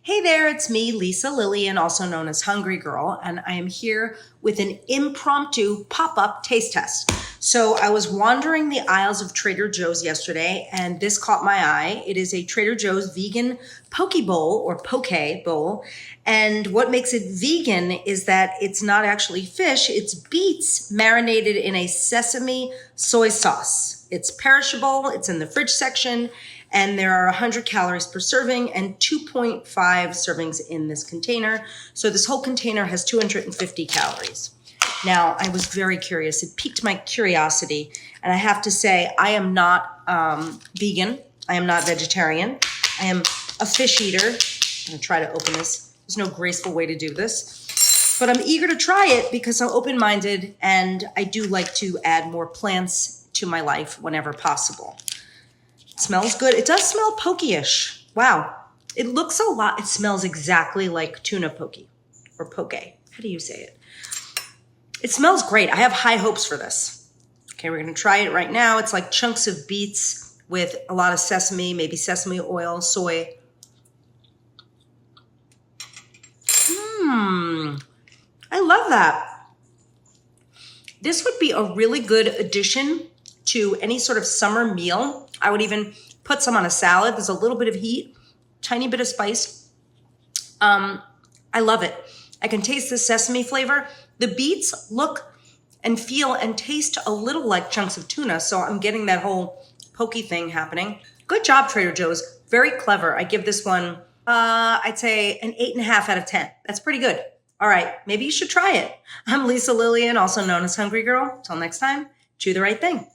Hey there, it's me, Lisa Lillian, also known as Hungry Girl, and I am here with an impromptu pop-up taste test. So I was wandering the aisles of Trader Joe's yesterday, and this caught my eye. It is a Trader Joe's vegan poke bowl or poke bowl, and what makes it vegan is that it's not actually fish, it's beets marinated in a sesame soy sauce. It's perishable, it's in the fridge section, and there are 100 calories per serving and 2.5 servings in this container. So this whole container has 250 calories. Now, I was very curious. It piqued my curiosity. And I have to say, I am not vegan. I am not vegetarian. I am a fish eater. I'm going to try to open this. There's no graceful way to do this. But I'm eager to try it because I'm open-minded and I do like to add more plants to my life whenever possible. It smells good. It does smell pokey-ish. Wow. It looks a lot. It smells exactly like tuna poke or poke. How do you say it? It smells great. I have high hopes for this. Okay, we're going to try it right now. It's like chunks of beets with a lot of sesame, maybe sesame oil, soy. I love that. This would be a really good addition to any sort of summer meal. I would even put some on a salad. There's a little bit of heat, tiny bit of spice. I love it. I can taste the sesame flavor. The beets look and feel and taste a little like chunks of tuna, so I'm getting that whole pokey thing happening. Good job, Trader Joe's. Very clever. I give this one, I'd say an 8.5 out of 10. That's pretty good. All right, maybe you should try it. I'm Lisa Lillian, also known as Hungry Girl. Till next time, chew the right thing.